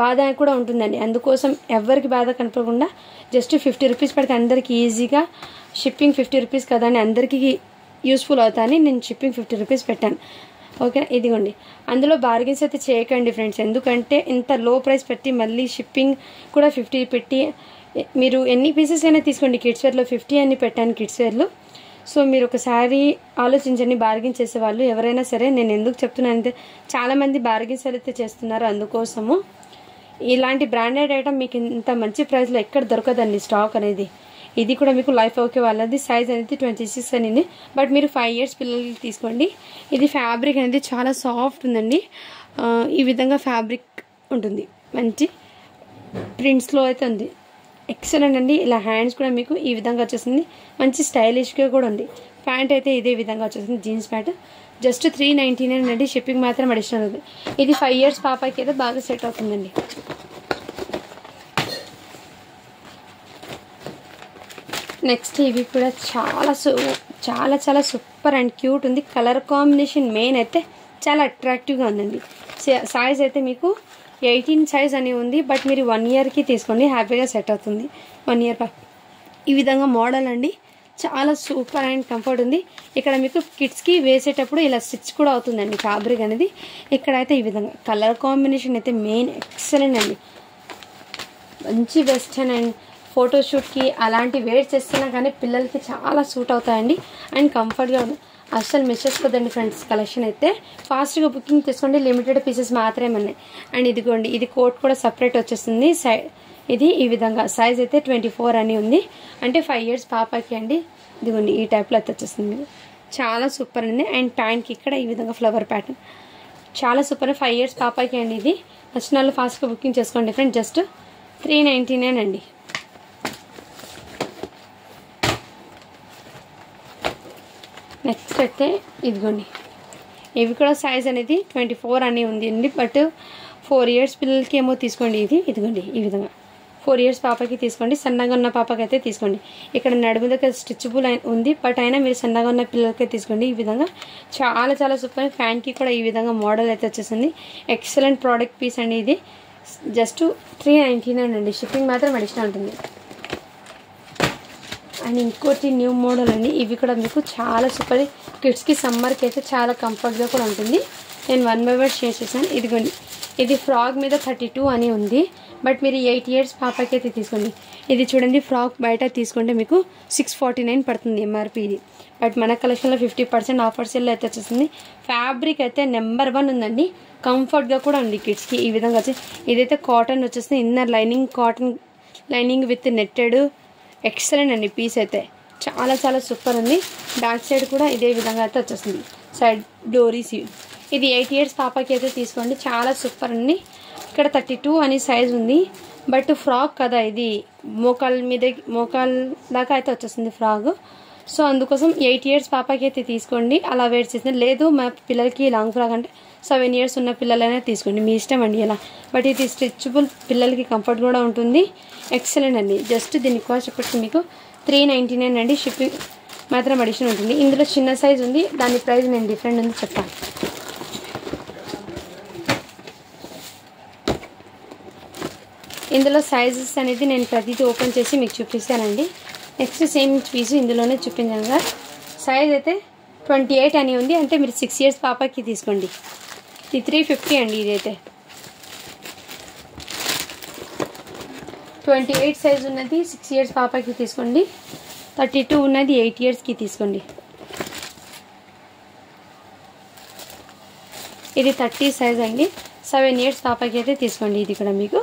Speaker 1: బాధ కూడా ఉంటుందండి. అందుకోసం ఎవరికి బాధ కనపడకుండా జస్ట్ 50 రూపీస్ పెడితే అందరికీ ఈజీగా షిప్పింగ్ 50 రూపీస్ కదా అని అందరికీ యూస్ఫుల్ అవుతాయని నేను షిప్పింగ్ 50 రూపీస్ పెట్టాను. ఓకే, ఇదిగోండి. అందులో బార్గెన్స్ అయితే చేయకండి ఫ్రెండ్స్. ఎందుకంటే ఇంత లో ప్రైస్ పెట్టి మళ్ళీ షిప్పింగ్ కూడా 50 పెట్టి మీరు ఎన్ని పీసెస్ అయినా తీసుకోండి. కిడ్స్ వేర్లో 50 అని పెట్టాను కిడ్స్ వేర్లో. సో మీరు ఒకసారి ఆలోచించండి. బార్గెన్ చేసేవాళ్ళు ఎవరైనా సరే. నేను ఎందుకు చెప్తున్నానంటే చాలామంది బార్గెన్స్ అయితే చేస్తున్నారు. అందుకోసము ఇలాంటి బ్రాండెడ్ ఐటమ్ మీకు ఇంత మంచి ప్రైస్లో ఎక్కడ దొరకదండి స్టాక్ అనేది. ఇది కూడా మీకు లైఫ్ ఓకే వాళ్ళది. సైజ్ అనేది 26 అని. బట్ మీరు 5 ఇయర్స్ పిల్లలకి తీసుకోండి. ఇది ఫ్యాబ్రిక్ అనేది చాలా సాఫ్ట్ ఉందండి. ఈ విధంగా ఫ్యాబ్రిక్ ఉంటుంది. మంచి ప్రింట్స్లో అయితే ఉంది. ఎక్సలెంట్ అండి. ఇలా హ్యాండ్స్ కూడా మీకు ఈ విధంగా వచ్చేసింది. మంచి స్టైలిష్గా కూడా ఉంది. ప్యాంట్ అయితే ఇదే విధంగా వచ్చేసింది. జీన్స్ ప్యాంట్ జస్ట్ 399 అండి. షిప్పింగ్ మాత్రం అడిషనల్ ఉంది. ఇది 5 ఇయర్స్ పాపకి అయితే బాగా సెట్ అవుతుందండి. నెక్స్ట్ ఇవి కూడా చాలా చాలా సూపర్ అండ్ క్యూట్ ఉంది. కలర్ కాంబినేషన్ మెయిన్ అయితే చాలా అట్రాక్టివ్గా ఉందండి. సైజ్ అయితే మీకు 18 సైజ్ అని ఉంది. బట్ మీరు 1 ఇయర్కి తీసుకోండి, హ్యాపీగా సెట్ అవుతుంది. 1 ఇయర్ ఈ విధంగా మోడల్ అండి. చాలా సూపర్ అండ్ కంఫర్ట్ ఉంది. ఇక్కడ మీకు కిడ్స్కి వేసేటప్పుడు ఇలా స్టిచ్ కూడా అవుతుందండి ఫ్యాబ్రిక్ అనేది. ఇక్కడైతే ఈ విధంగా కలర్ కాంబినేషన్ అయితే మెయిన్ ఎక్సలెంట్ అండి. మంచి వెస్టర్న్ అండ్ ఫోటోషూట్కి అలాంటి వేర్ చేస్తున్నా కానీ పిల్లలకి చాలా సూట్ అవుతాయండి అండ్ కంఫర్ట్గా ఉంది. అస్సలు మిస్ చేసుకోదండి ఫ్రెండ్స్. కలెక్షన్ అయితే ఫాస్ట్గా బుకింగ్ చేసుకోండి, లిమిటెడ్ పీసెస్ మాత్రమే ఉన్నాయి. అండ్ ఇదిగోండి, ఇది కోట్ కూడా సపరేట్ వచ్చేస్తుంది. ఇది ఈ విధంగా సైజ్ అయితే 24 అని ఉంది, అంటే 5 ఇయర్స్ పాపకి అండి. ఇదిగోండి ఈ టైప్లో అయితే వచ్చేస్తుంది. చాలా సూపర్ ఉంది. అండ్ ప్యాంట్కి ఇక్కడ ఈ విధంగా ఫ్లవర్ ప్యాటర్న్ చాలా సూపర్. 5 ఇయర్స్ పాపకి అండి. ఇది నచ్చిన వాళ్ళు ఫాస్ట్గా బుకింగ్ చేసుకోండి ఫ్రెండ్స్. జస్ట్ 399 అండి. నెక్స్ట్ అయితే ఇదిగోండి, ఇవి కూడా సైజ్ అనేది 24 అని ఉంది అండి. బట్ 4 ఇయర్స్ పిల్లలకి ఏమో తీసుకోండి. ఇదిగోండి ఈ విధంగా 4 ఇయర్స్ పాపకి తీసుకోండి. సన్నగా ఉన్న పాపకి అయితే తీసుకోండి. ఇక్కడ నడుము దగ్గర స్ట్రెచబుల్ ఉంది, బట్ అయినా మీరు సన్నగా ఉన్న పిల్లలకే తీసుకోండి. ఈ విధంగా చాలా చాలా సూపర్. ఫ్యాన్కి కూడా ఈ విధంగా మోడల్ అయితే వచ్చేసింది. ఎక్సలెంట్ ప్రోడక్ట్ పీస్ అండి. ఇది జస్ట్ 399 అండి. షిప్పింగ్ మాత్రం అడిషనల్ ఉంటుంది. అండ్ ఇంకోటి న్యూ మోడల్ అండి. ఇవి కూడా మీకు చాలా సూపర్. కిడ్స్కి సమ్మర్కి అయితే చాలా కంఫర్ట్గా కూడా ఉంటుంది. నేను 1 బై 1 షేర్ చేశాను. ఇదిగోండి, ఇది ఫ్రాక్ మీద 32 అని ఉంది. బట్ మీరు 8 ఇయర్స్ పాపకి అయితే తీసుకోండి. ఇది చూడండి, ఫ్రాక్ బయట తీసుకుంటే మీకు 649 పడుతుంది ఎంఆర్పి ఇది. బట్ మన కలెక్షన్లో 50% ఆఫర్ సేల్లో అయితే వచ్చేస్తుంది. ఫ్యాబ్రిక్ అయితే నెంబర్ 1 ఉందండి. కంఫర్ట్గా కూడా ఉంది కిడ్స్కి. ఈ విధంగా వచ్చి ఇదైతే కాటన్ వచ్చేస్తుంది. Inner lining cotton lining with netted excellent అండి. పీస్ అయితే చాలా చాలా సూపర్ ఉంది. బ్యాక్ సైడ్ కూడా ఇదే విధంగా అయితే వచ్చేస్తుంది. సైడ్ డోరీస్. ఇది 8 ఇయర్స్ పాపకి అయితే తీసుకోండి. చాలా సూపర్ అండి. ఇక్కడ 32 అని సైజ్ ఉంది. బట్ ఫ్రాక్ కదా, ఇది మోకాల్ దాకా అయితే వచ్చేస్తుంది ఫ్రాక్. సో అందుకోసం 8 ఇయర్స్ పాపకి అయితే తీసుకోండి. అలా వేర్ చేసింది లేదు, మా పిల్లలకి లాంగ్ ఫ్రాక్ అంటే 7 ఇయర్స్ ఉన్న పిల్లలైనా తీసుకోండి, మీ ఇష్టం అండి ఇలా. బట్ ఇది స్ట్రెచబుల్, పిల్లలకి కంఫర్ట్ కూడా ఉంటుంది. ఎక్సలెంట్ అండి. జస్ట్ దీని కాస్ట్ వచ్చి మీకు 399 అండి. షిప్పింగ్ మాత్రం అడిషనల్ ఉంటుంది. ఇందులో చిన్న సైజ్ ఉంది, దాని ప్రైస్ నేను డిఫరెంట్ ఉంది చెప్తాను. ఇందులో సైజెస్ అనేది నేను ప్రతిదీ ఓపెన్ చేసి మీకు చూపిస్తానండి. నెక్స్ట్ సేమ్ పీసు ఇందులోనే చూపించాను కదా. సైజ్ అయితే 28 అని ఉంది, అంటే మీరు 6 ఇయర్స్ పాపకి తీసుకోండి. ఇది 350 అండి. ఇదైతే 28 సైజ్ ఉన్నది 6 ఇయర్స్ పాపకి తీసుకోండి. 32 ఉన్నది 8 ఇయర్స్కి తీసుకోండి. ఇది 30 సైజ్ అండి. 7 ఇయర్స్ పాపకి అయితే తీసుకోండి. ఇది కూడా మీకు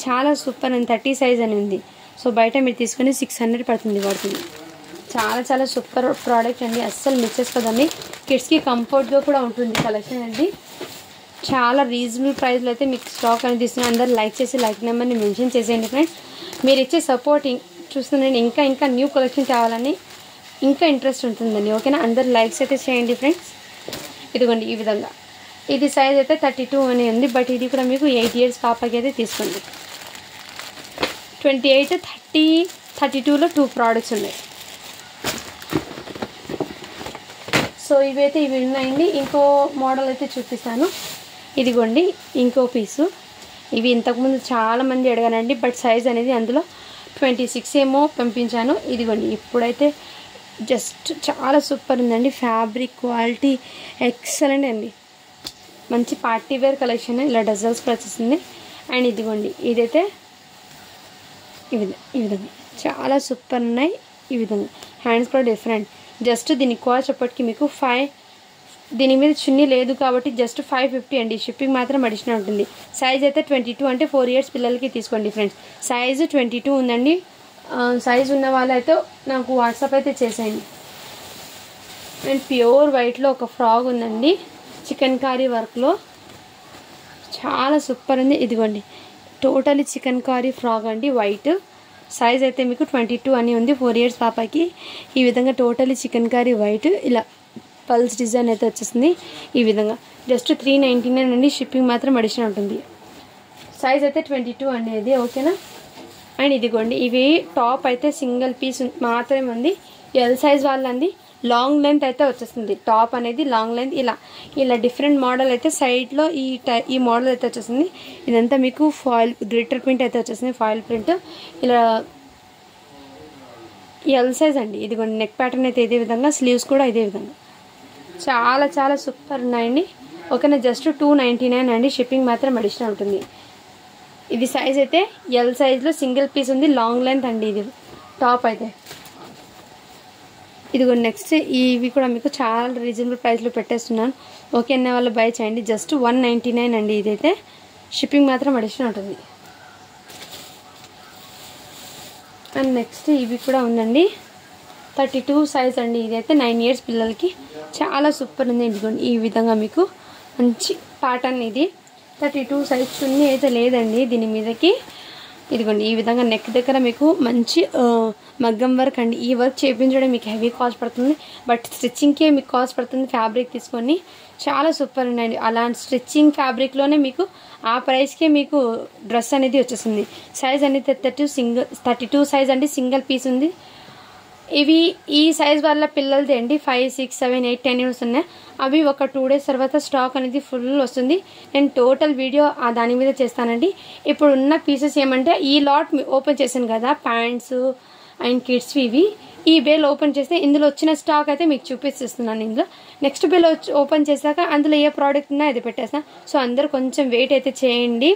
Speaker 1: చాలా సూపర్ అండి. 30 సైజ్ అని ఉంది. సో బయట మీరు తీసుకొని 600 పడుతుంది. చాలా చాలా సూపర్ ప్రోడక్ట్ అండి. అస్సలు మిస్ చేసుకోదండి. కిడ్స్కి కంఫర్ట్గా కూడా ఉంటుంది కలెక్షన్ అండి. చాలా రీజనబుల్ ప్రైస్లో అయితే మీకు స్టాక్ అనేది ఇస్తున్నాను. అందరూ లైక్ చేసి లైక్ నెంబర్ని మెన్షన్ చేసేయండి ఫ్రెండ్స్. మీరు ఇచ్చే సపోర్ట్ చూస్తుందండి, ఇంకా న్యూ కలెక్షన్ కావాలని ఇంకా ఇంట్రెస్ట్ ఉంటుందండి. ఓకేనా, అందరు లైక్స్ అయితే చేయండి ఫ్రెండ్స్. ఇదిగోండి ఈ విధంగా. ఇది సైజ్ అయితే 32 అని ఉంది. బట్ ఇది కూడా మీకు 8 ఇయర్స్ పాపకి అయితే తీసుకోండి. 28, 30, 32లో 2 ప్రోడక్ట్స్ ఉన్నాయి. సో ఇవైతే ఇవి ఉన్నాయండి. ఇంకో మోడల్ అయితే చూపిస్తాను. ఇదిగోండి ఇంకో పీసు. ఇవి ఇంతకుముందు చాలామంది అడిగానండి, బట్ సైజ్ అనేది అందులో 26 ఏమో పంపించాను. ఇదిగోండి ఇప్పుడైతే జస్ట్ చాలా సూపర్ ఉందండి. ఫ్యాబ్రిక్ క్వాలిటీ ఎక్సలెంట్ అండి. మంచి పార్టీ వేర్ కలెక్షన్. ఇలా డజల్స్ కూడా వచ్చేసింది. అండ్ ఇదిగోండి ఇదైతే ఈ విధంగా చాలా సూపర్ ఉన్నాయి. ఈ విధంగా హ్యాండ్స్ కూడా డిఫరెంట్. జస్ట్ దీని కాస్ట్ అప్పటికి మీకు 5, దీని మీద చున్నీ లేదు కాబట్టి జస్ట్ 550 అండి. షిప్పింగ్ మాత్రం అడిషనల్ ఉంటుంది. సైజ్ అయితే 22, అంటే 4 ఇయర్స్ పిల్లలకి తీసుకోండి ఫ్రెండ్స్. సైజు 22 ఉందండి. సైజ్ ఉన్న వాళ్ళైతే నాకు వాట్సాప్ అయితే చేసేయండి. అండ్ ప్యూర్ వైట్లో ఒక ఫ్రాక్ ఉందండి, చికెన్ కారీ వర్క్లో. చాలా సూపర్ ఉంది. ఇదిగోండి టోటలీ చికెన్ కారీ ఫ్రాక్ అండి, వైట్. సైజ్ అయితే మీకు 22 అని ఉంది. 4 ఇయర్స్ పాపకి. ఈ విధంగా టోటలీ చికెన్ కారీ వైట్. ఇలా పల్స్ డిజైన్ అయితే వచ్చేసింది. ఈ విధంగా జస్ట్ 399 అండి. షిప్పింగ్ మాత్రం అడిషనల్ ఉంటుంది. సైజ్ అయితే 22 అనేది. ఓకేనా, అండ్ ఇదిగోండి ఇవి టాప్ అయితే సింగిల్ పీస్ మాత్రమే ఉంది. ఎల్ సైజ్ వాళ్ళండి. లాంగ్ లెంత్ అయితే వచ్చేస్తుంది. టాప్ అనేది లాంగ్ లెంత్ ఇలా డిఫరెంట్ మోడల్ అయితే సైడ్లో ఈ మోడల్ అయితే వచ్చేస్తుంది. ఇదంతా మీకు ఫాయిల్ గ్లిటర్ ప్రింట్ అయితే వచ్చేస్తుంది. ఫాయిల్ ప్రింట్ ఇలా ఎల్ సైజ్ అండి. ఇదిగోండి నెక్ ప్యాటర్న్ అయితే ఇదే విధంగా, స్లీవ్స్ కూడా ఇదే విధంగా చాలా చాలా సూపర్ ఉన్నాయండి. ఓకేనా, జస్ట్ 299 అండి. షిప్పింగ్ మాత్రం అడిషనల్ ఉంటుంది. ఇది సైజ్ అయితే ఎల్ సైజ్లో సింగిల్ పీస్ ఉంది. లాంగ్ లెంత్ అండి ఇది టాప్ అయితే. ఇదిగో నెక్స్ట్ ఇవి కూడా మీకు చాలా రీజనబుల్ ప్రైస్లో పెట్టేస్తున్నాను. ఓకే అన్న వాళ్ళు బై చేయండి. జస్ట్ 199 అండి. ఇదైతే షిప్పింగ్ మాత్రం అడిషనల్ ఉంటుంది. అండ్ నెక్స్ట్ ఇవి కూడా ఉందండి. 32 సైజ్ అండి. ఇదైతే 9 ఇయర్స్ పిల్లలకి చాలా సూపర్ ఉంది. ఇదిగోండి ఈ విధంగా మీకు మంచి ప్యాటర్న్. ఇది 32 సైజ్. చున్నీ అయితే లేదండి దీని మీదకి. ఇదిగోండి ఈ విధంగా నెక్ దగ్గర మీకు మంచి మగ్గం వర్క్ అండి. ఈ వర్క్ చేయించడం మీకు హెవీ కాస్ట్ పడుతుంది, బట్ స్టిచ్చింగ్కే మీకు కాస్ట్ పడుతుంది. ఫ్యాబ్రిక్ తీసుకొని చాలా సూపర్ ఉండండి. అలాంటి స్టిచ్చింగ్ ఫ్యాబ్రిక్లోనే మీకు ఆ ప్రైస్కే మీకు డ్రెస్ అనేది వచ్చేస్తుంది. సైజ్ అనేది 32 సైజ్ అండి. సింగిల్ పీస్ ఉంది. ఇవి ఈ సైజ్ వల్ల పిల్లలది అండి 5, 6, 7, 8, 10 ఇయర్స్ ఉన్నాయి. అవి ఒక 2 days తర్వాత స్టాక్ అనేది ఫుల్ వస్తుంది. నేను టోటల్ వీడియో దాని మీద చేస్తానండి. ఇప్పుడు ఉన్న పీసెస్ ఏమంటే ఈ లాట్ ఓపెన్ చేశాను కదా, ప్యాంట్స్ అండ్ కిడ్స్ ఇవి. ఈ బేల్ ఓపెన్ చేస్తే ఇందులో వచ్చిన స్టాక్ అయితే మీకు చూపిస్తున్నాను. ఇందులో నెక్స్ట్ బేల్ ఓపెన్ చేశాక అందులో ఏ ప్రోడక్ట్ ఉన్నా అది పెట్టేస్తాను. సో అందరూ కొంచెం వెయిట్ అయితే చేయండి.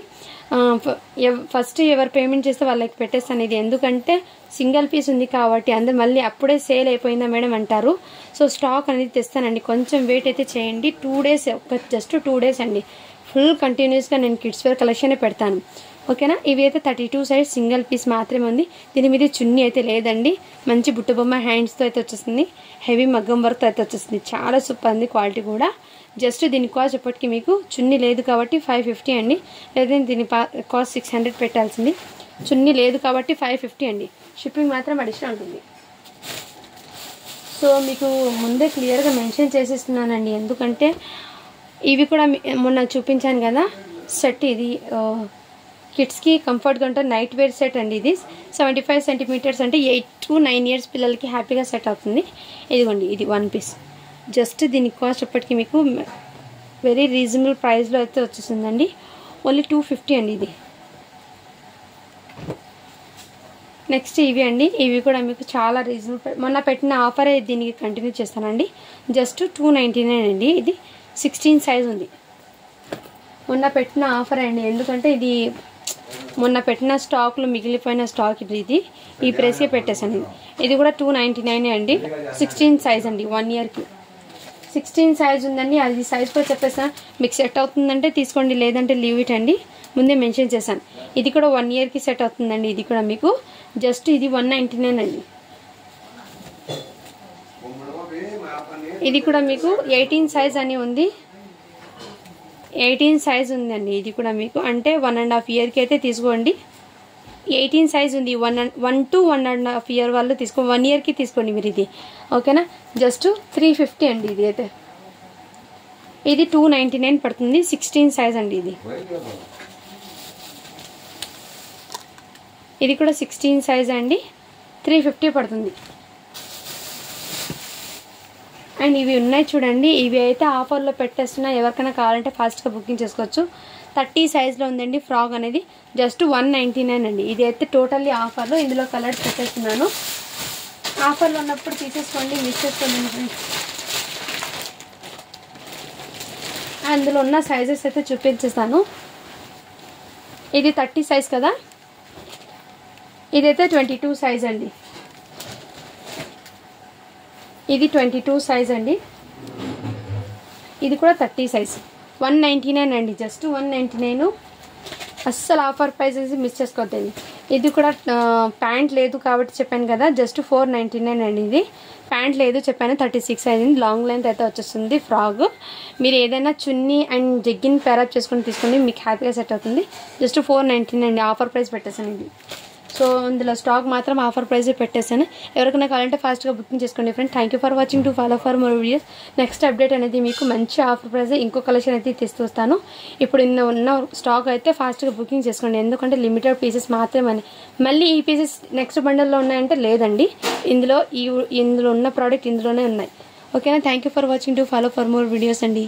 Speaker 1: ఫస్ట్ ఎవరు పేమెంట్ చేస్తే వాళ్ళకి పెట్టేస్తాను. ఇది ఎందుకంటే సింగిల్ పీస్ ఉంది కాబట్టి అందరు మళ్ళీ అప్పుడే సేల్ అయిపోయిందా మేడం అంటారు. సో స్టాక్ అనేది తెస్తానండి. కొంచెం వెయిట్ అయితే చేయండి. 2 days, జస్ట్ 2 days అండి. ఫుల్ కంటిన్యూస్గా నేను కిడ్స్ వేర్ కలెక్షనే పెడతాను. ఓకేనా. ఇవి అయితే 32 సైజ్ సింగిల్ పీస్ మాత్రమే ఉంది. దీని మీద చున్నీ అయితే లేదండి. మంచి బుట్టబొమ్మ హ్యాండ్స్తో అయితే వచ్చేస్తుంది. హెవీ మగ్గం వర్క్తో అయితే వచ్చేస్తుంది. చాలా సూపర్ ఉంది క్వాలిటీ కూడా. జస్ట్ దీని కాస్ట్ ఇప్పటికి మీకు చున్నీ లేదు కాబట్టి 550 అండి. లేదా దీని కాస్ట్ 600 పెట్టాల్సింది. చున్నీ లేదు కాబట్టి 550 అండి. షిప్పింగ్ మాత్రం అడిషనల్ ఉంటుంది. సో మీకు ముందే క్లియర్గా మెన్షన్ చేసేస్తున్నానండి. ఎందుకంటే ఇవి కూడా మొన్న చూపించాను కదా సెట్. ఇది కిడ్స్కి కంఫర్ట్గా ఉంటుంది. నైట్ వేర్ సెట్ అండి. ఇది 75 centimeters అంటే 8 to 9 years పిల్లలకి హ్యాపీగా సెట్ అవుతుంది. ఇదిగోండి ఇది 1 piece. జస్ట్ దీని కాస్ట్ ఇప్పటికీ మీకు వెరీ రీజనబుల్ ప్రైస్లో అయితే వచ్చేసిందండి. ఓన్లీ 250 అండి ఇది. నెక్స్ట్ ఇవి అండి. ఇవి కూడా మీకు చాలా రీజనబుల్. మొన్న పెట్టిన ఆఫర్ దీనికి కంటిన్యూ చేస్తానండి. జస్ట్ 299 అండి. ఇది 16 సైజ్ ఉంది. మొన్న పెట్టిన ఆఫర్ అండి. ఎందుకంటే ఇది మొన్న పెట్టిన స్టాక్లో మిగిలిపోయిన స్టాక్ ఇది. ఈ ప్రైస్కే పెట్టేసాను. ఇది కూడా 299 అండి. 16 సైజ్ అండి. 1 yearకి 16 సైజ్ ఉందండి. అది సైజ్ కూడా చెప్పేసాను. మీకు సెట్ అవుతుందంటే తీసుకోండి, లేదంటే లీవ్ ఇట్ అండి. ముందే మెన్షన్ చేశాను. ఇది కూడా 1 yearకి సెట్ అవుతుందండి. ఇది కూడా మీకు జస్ట్ ఇది 199 అండి. ఇది కూడా మీకు 18 సైజ్ అని ఉంది. 18 సైజ్ ఉందండి. ఇది కూడా మీకు అంటే 1.5 yearకి అయితే తీసుకోండి. 18 సైజ్ ఉంది. 1 to 1.5 year వాళ్ళు తీసుకో. 1 yearకి తీసుకోండి మీరు ఇది. ఓకేనా. జస్ట్ 350 అండి. ఇది అయితే ఇది 299 పడుతుంది. 16 సైజ్ అండి. ఇది కూడా 16 సైజ్ అండి. 350 పడుతుంది. అండ్ ఇవి ఉన్నాయి చూడండి. ఇవి అయితే ఆఫర్లో పెట్టేస్తున్నా. ఎవరికైనా కావాలంటే ఫాస్ట్గా బుకింగ్ చేసుకోవచ్చు. 30 సైజ్లో ఉందండి ఫ్రాక్ అనేది. జస్ట్ 199 అండి. ఇది అయితే టోటల్లీ ఆఫర్లో. ఇందులో కలర్స్ పెట్టేస్తున్నాను. ఆఫర్లో ఉన్నప్పుడు తీసేసుకోండి, మిస్ చేసుకోండి. అందులో ఉన్న సైజెస్ అయితే చూపించేస్తాను. ఇది 30 సైజ్ కదా. ఇదైతే 22 సైజ్ అండి. ఇది 22 సైజ్ అండి. ఇది కూడా 30 సైజ్. 199 అండి. జస్ట్ 199. అస్సలు ఆఫర్ ప్రైజెస్ మిస్ చేసుకోవద్దండి. ఇది కూడా ప్యాంట్ లేదు కాబట్టి చెప్పాను కదా. జస్ట్ 499 అండి. ఇది ప్యాంట్ లేదు చెప్పాను. 36 అయింది. లాంగ్ లెంత్ అయితే వచ్చేస్తుంది ఫ్రాక్. మీరు ఏదైనా చున్నీ అండ్ జగ్గిన్ పేరప్ చేసుకుని తీసుకోండి, మీకు హ్యాపీగా సెట్ అవుతుంది. జస్ట్ 499 అండి. ఆఫర్ ప్రైస్ పెట్టేసాను. ఇది సో ఇందులో స్టాక్ మాత్రం ఆఫర్ ప్రైస్ పెట్టేసాను. ఎవరికైనా కావాలంటే ఫాస్ట్గా బుకింగ్ చేసుకోండి friend. Thank you for watching. To follow for more videos. Next update అనేది మీకు మంచి ఆఫర్ ప్రైస్ ఇంకో కలెక్షన్ అయితే తీసుకొస్తాను. ఇప్పుడు ఉన్న స్టాక్ అయితే ఫాస్ట్గా బుకింగ్ చేసుకోండి, ఎందుకంటే లిమిటెడ్ పీసెస్ మాత్రమే. మళ్ళీ ఈ పీసెస్ నెక్స్ట్ బండల్లో ఉన్నాయంటే లేదండి, ఇందులో ఉన్న ప్రోడక్ట్ ఇందులోనే ఉన్నాయి. ఓకేనా? Thank you for watching. To follow for more videos అండి.